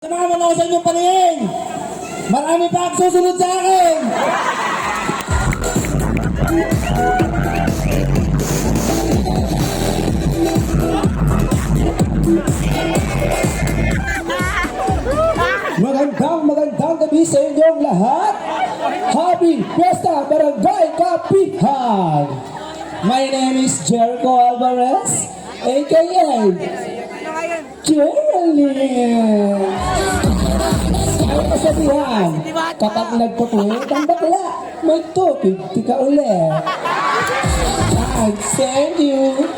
Samahan mo ako sa inyong paningin. Marami pa ang susunod sa akin. Magandang gabi sa inyong lahat. Happy Fiesta Barangay Kapihan. My name is Jericho Alvarez, aka Geraldine. Ang kasabihan, kapag nagpupuwit ang bakla, may tubig ka ulit. I send you.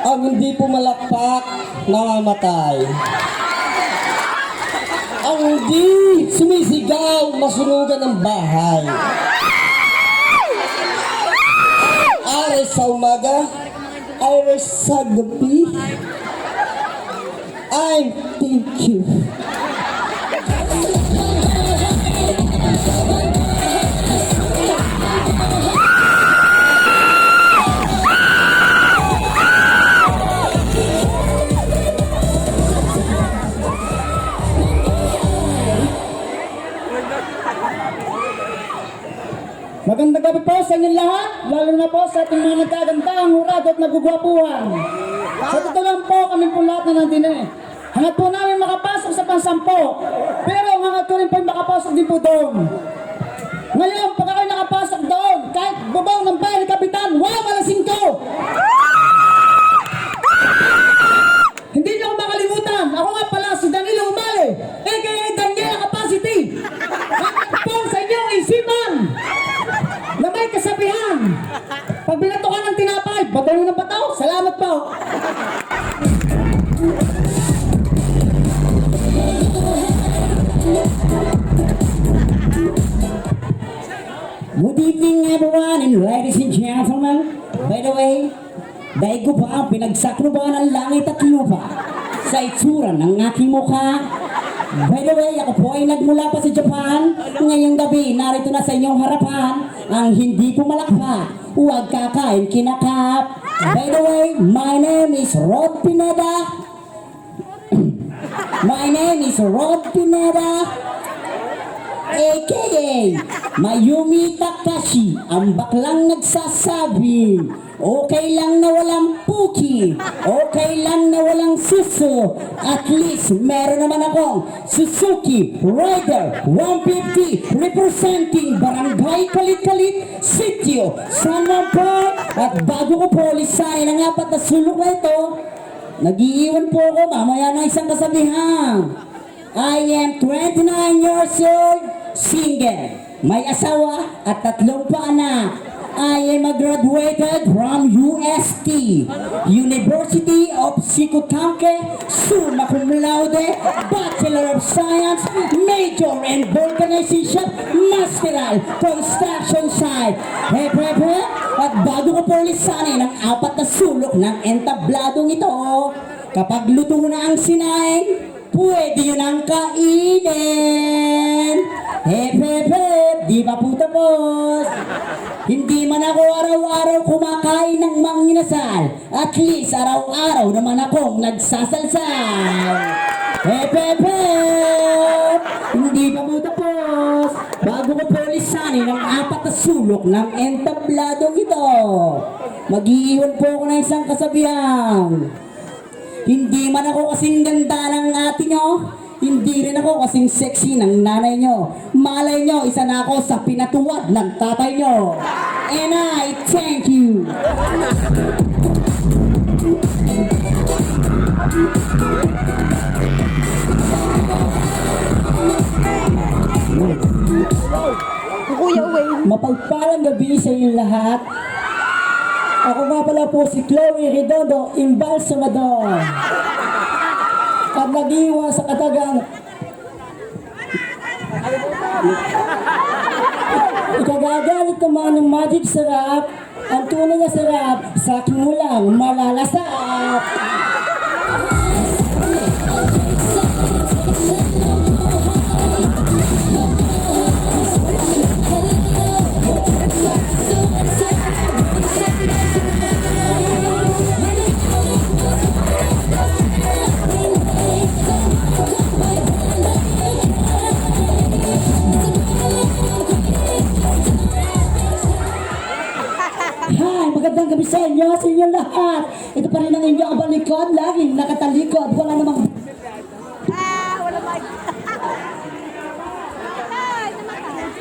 Ang hindi pumalakpak, namamatay. Ang hindi sumisigaw, masunugan ng bahay. Aray sa umaga, aray sa gabi. I thank you. Magandang gabi po sa inyong lahat, lalo na po sa ating mga nagkagandang, hurado at nagugwapuhan. Sa totoo lang po, kami po lahat na nandun eh. Hangat po namin makapasok sa pansampo, pero hangat ko rin po makapasok din po doon. Ngayon, pag ako'y nakapasok doon, kahit bubaw ng bahay ni Kapitan, wow, malasing ko! Hindi niyo ako makalimutan, ako nga pala si Danilo Umale, aka Daniela Capacity. Hangat po sa inyong isipan na may kasabihan. Pag binato ka ng tinapay, bataw ng bataw. Salamat po. Good evening everyone and ladies and gentlemen. By the way, dahil ko pa ang pinagsakluban ng langit at lupa sa itsura ng aking mukha. By the way, ako po ay nagmula pa sa Japan. Ngayong gabi, narito na sa inyong harapan ang hindi pumalakpak, huwag kakain kinakap. By the way, my name is Rod Pineda. My name is Rod Pineda, aka Mayumi Takashi, ang baklang nagsasabi, okay lang na walang puki, okay lang na walang suso, at least meron naman akong Suzuki Rider 150 representing Barangay Kalit-Kalit, Sitio San Juan Park. At bago ko po lisanin ang apat na sulok na ito, nag-iiwan po ako mamaya ng isang kasabihan. I am 29 years old, single, may asawa at 3 anak. I am graduated from UST, University of Sikotanke, summa cum laude, Bachelor of Science, major in Vulcanization, Masteral, Construction Site. Hepe, at bago ko po lisanin ang apat na sulok ng entabladong ito, kapag luto na ang sinaing, pwede yun ang kainin. Hepe, di pa po tapos. Hindi man ako araw-araw kumakain ng manginasal. At least araw-araw naman akong nagsasalsal. Hepe, hindi pa po tapos. Bago ko po lisanin ang apat na sulok ng entabladong ito, mag-iiwan po ako ng isang kasabihan. Hindi man ako kasing ganda ng ate nyo, hindi rin ako kasing sexy ng nanay nyo. Malay nyo, isa na ako sa pinatuwad ng tatay nyo. And I thank you. Kuya Wayne. Mapagpalang gabi sa inyong lahat. Ako nga pala po si Chloe Redondo, Imbalsamador. At nag-iwan sa katagang ikagagalit naman ng magic sarap. Ang tunay na sarap, sa akin mo lang malalasap. Hi, magandang gabi sa inyo lahat. Ito pa rin ang inyong kabalikod, laging nakatalikod, wala namang... Wala mic. Ay, namatay.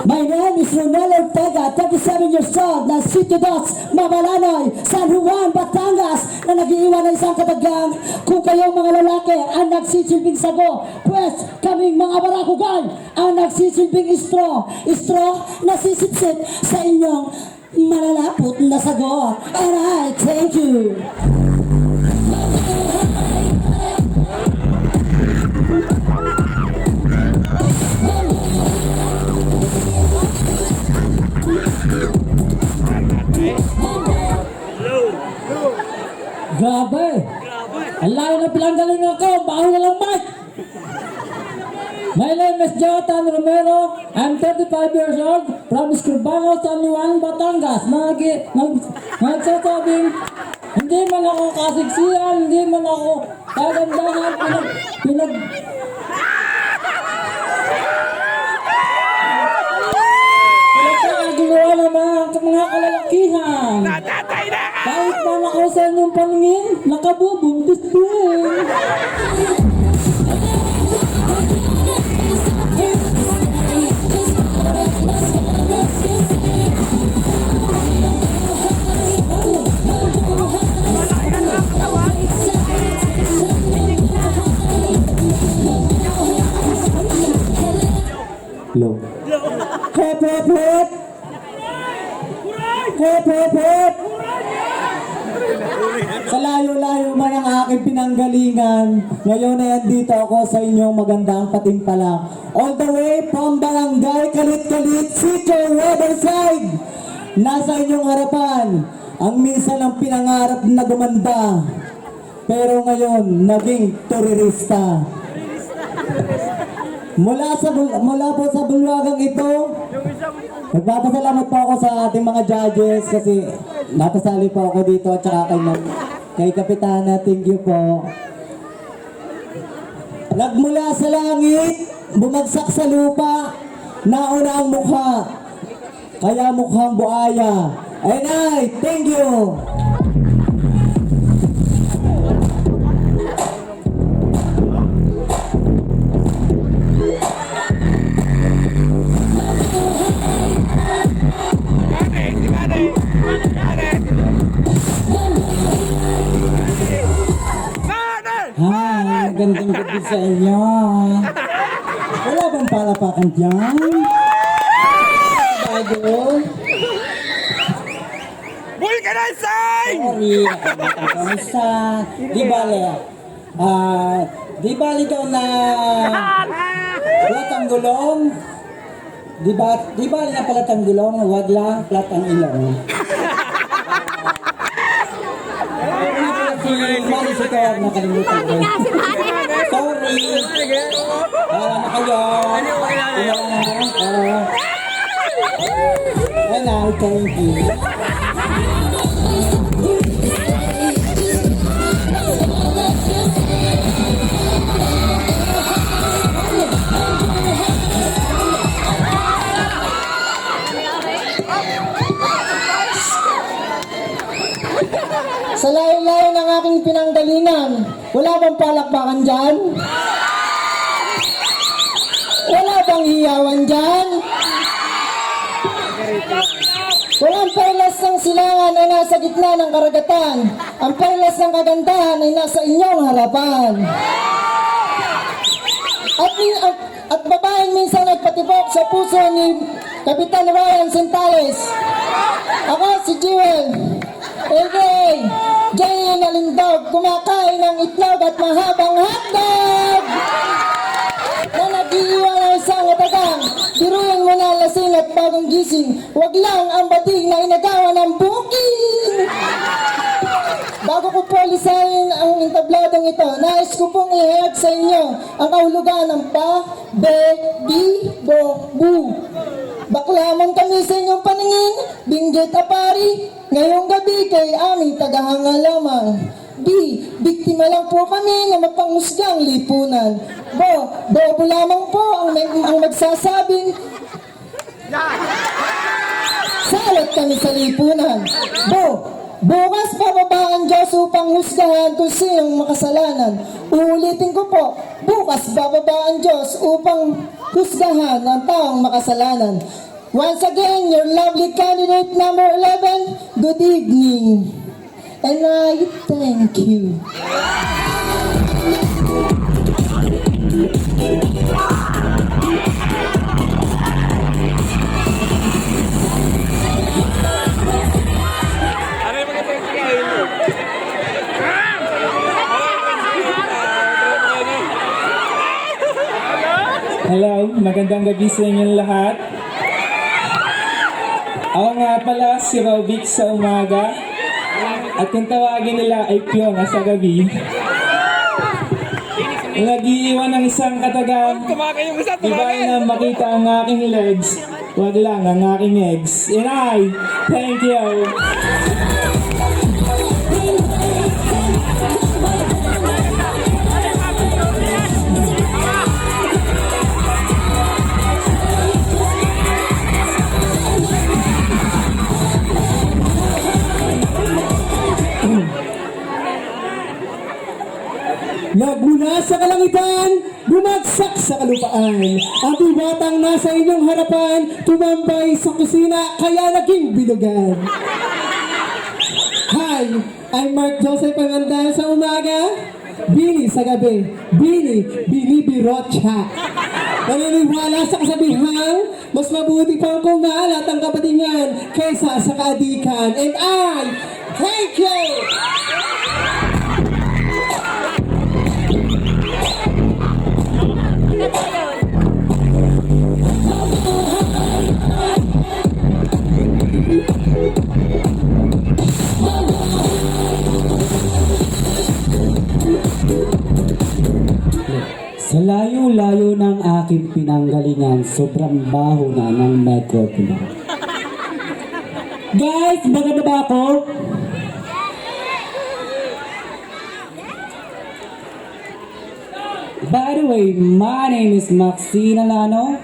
My name is Ronel Ortega, 37 years old, na City Dots, Mabalanoy, San Juan, Batangas, na nag-iiwan ng isang katagang. Kung kayong mga lalaki ang nagsisilbing sago, pues kaming mga barakugay ang nagsisilbing straw na sisipsip sa inyong malalapot na sago. And I thank you. Grabe! Ang layo na pinanggalingan ko, baho na lang mic! My name is Jonathan Romero. I'm 35 years old from Escribano, San Juan, Batangas. Nagsasabing, hindi man ako kasiksiyan, hindi man ako kagandahan, pinagkakagawa ng mga kalalakihan. Kahit na ako sa inyong paningin, nakabubuntis din. Hello. Hep, hep, hep. Hep, hep, hep. Sa layo-layo man ang aking pinanggalingan, ngayon ay andito ako sa inyong magandang patimpala. All the way from Barangay Kalit-Kalit, City, Riverside. Nasa inyong harapan, ang minsan ang pinangarap na gumanda. Pero ngayon, naging turista. Mula po sa bulwagang ito, nagpapasalamat po ako sa ating mga judges kasi napasali po ako dito at saka kay Kapitana, thank you po. Nagmula sa langit, bumagsak sa lupa, nauna ang mukha, kaya mukhang buaya. And I thank you. Hi, magandang gabi sa inyo. Wala bang palapakan dyan? Bago? Boy ka na, Say! Sorry, kamusta? Di bale, di bale daw na platang gulong? Di bale na palatang gulong, wag lang platang ilong. Mali sa kaya nakalimutan ko. Sorry. Na kayo. And I thank you. Sa layo-layo ng aking pinanggalingan, wala bang palakpakan dyan? Wala bang hiyawan dyan? Walang perlas ng silangan ay nasa gitna ng karagatan. Ang perlas ng kagandahan ay nasa inyong harapan. At babaeng minsan nagpatibok sa puso ni Kapitan Ryan Sentales. Ako si Jewel. Okay, Jay Nalindog, kumakain ng itlog at mahabang hotdog na nag-iiwan ng isang atagang. Biruin mo na lasing at bagong gising, wag lang ang batig na inagawa ng booking. Bago ko po lisanin ang intabladong ito, nais ko pong ihayag sa inyo ang kahulugan ng pa-be-di-bo-bu. Baklamon kami sa inyong paningin, binggit apari, ngayong gabi kay aming tagahanga lamang. B. Biktima lang po kami na mapanghusgang lipunan. Bobo lamang po ang magsasabing salot kami sa lipunan. Bukas bababa ang Diyos upang husgahan kung sinong makasalanan. Uulitin ko po, bukas bababa ang Diyos upang husgahan ang taong makasalanan. Once again, your lovely candidate number 11, good evening. And I thank you. Ano yung mga pagkain mo? Hello, magandang gabi sa inyong lahat. Ako nga pala si Robic sa umaga at kung tawagin nila ay Pyonga sa gabi. Nag-iiwan ng isang katagang, Tumakay yung isa, di ba tumakay! na makita ang aking legs, wag lang ang aking eggs. And I, thank you. Nagmula sa kalangitan, bumagsak sa kalupaan. Ang batang nasa inyong harapan, tumambay sa kusina, kaya naging bilugan. Hi, I'm Mark Joseph Pangandal sa umaga. Bini sa gabi, binibirotcha. Naniniwala sa kasabihang, mas mabuti pang kumalat ang kapatingan kaysa sa kaadikan. And I, thank you! Sa layo-layo ng aking pinanggalingan, sobrang baho na ng Metro Pinoy. Guys, maganda ba ako? By the way, my name is Maxine Alano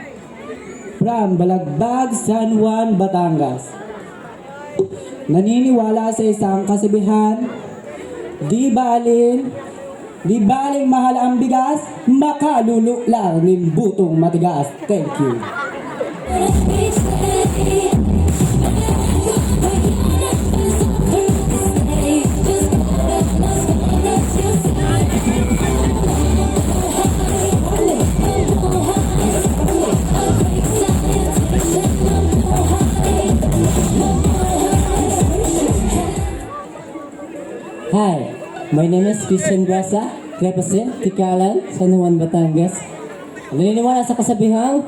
from Balagbag, San Juan, Batangas. Naniniwala sa isang kasabihan, di baling mahal ang bigas, makalulu lang ng butong matigas. Thank you. Hi, my name is Christian Grasa, represent Tikalan, San Juan, Batangas. Naniniwala sa kasabihang,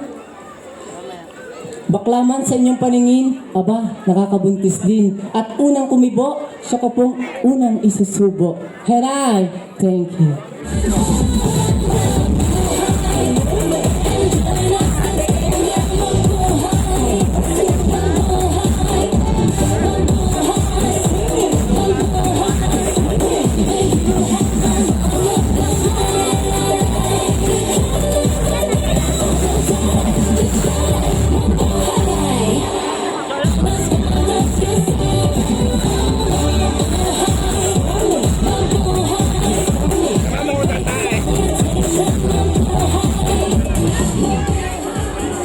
baklaman sa inyong paningin, aba, nakakabuntis din. At unang kumibo, siya ka pong unang isusubo. Heray, thank you.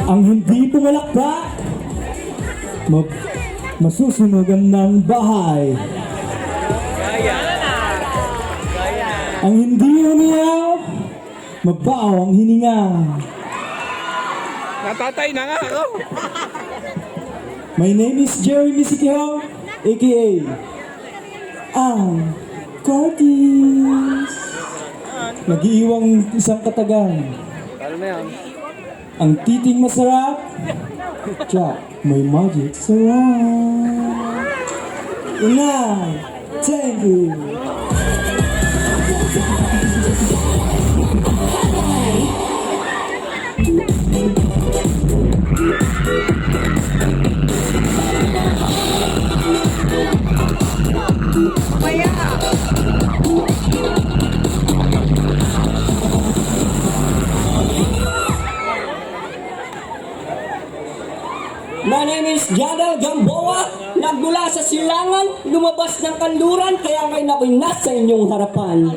Ang hindi pumalakpak, masusunugan ng bahay. Ang hindi umiyaw, mabaw ang hininga. Natatay na nga ako! My name is Jeremy Sikihong, aka ang Curtis. Nag-iiwang isang katagang. Ano na yan? Ang titing masarap, tsak, may magic sarap. Unay, thank you. is Jadal Gamboa, nagmula sa silangan, lumabas ng kanluran, kaya ngayon ako'y nasa inyong harapan.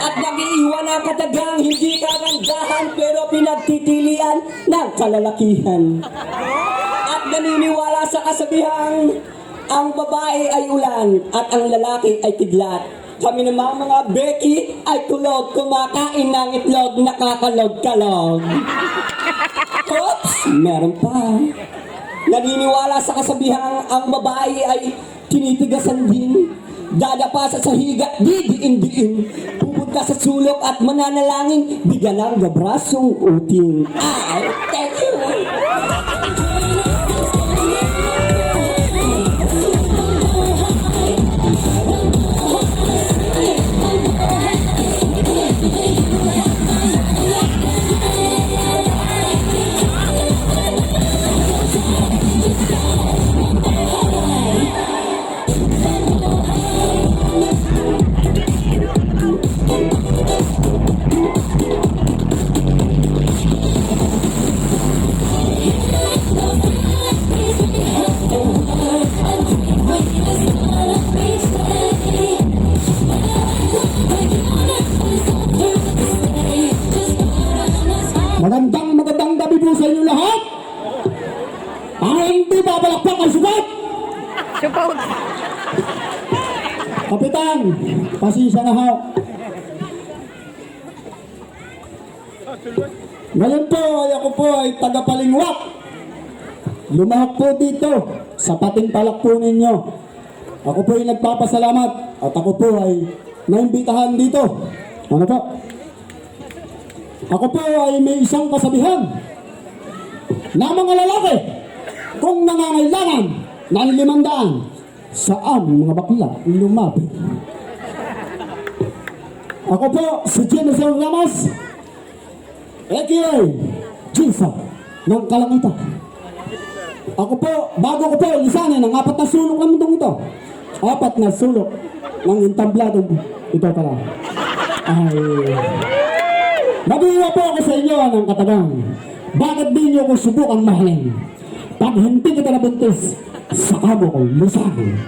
At nag-iiwan ang katagang hindi kagandahan, pero pinagtitilian ng kalalakihan. At naniniwala sa kasabihang, ang babae ay ulan at ang lalaki ay kidlat. Kami naman mga Becky ay tulog, kumakain ng itlog, nakakalog-kalog. Oops! Meron pa. Naniniwala sa kasabihang ang babae ay tinitigasan din. Dadapa sa higa, didiin-diin. Pupunta sa sulok at mananalangin, bigyan ng gabrasong uting. Ay, thank you! Magandang gabi po sa inyo lahat. Ang hindi babalakpak ang sugat. Kapitan, pasensya na ho. Ngayon po ay ako po ay tagapalingwak. Lumahok po dito sa pating palak po ninyo. Ako po ay nagpapasalamat at ako po ay naimbitahan dito. Ano po? Ako po ay may isang kasabihan na mga lalaki kung nangangailangan ng 500 sa aming mga bakla lumapit. Ako po si Jennifer Ramos, aka Jinsa ng Kalangitan. Ako po, bago ko po lisanin ang 4 na sulok ng mundong ito. 4 na sulok ng entabladong ito pala. Ay... Mag-iwa po ako sa inyo ng katagang. Bakit di niyo ko subukang mahalin? Pag hindi kita nabuntis, sa amo ko lusahin.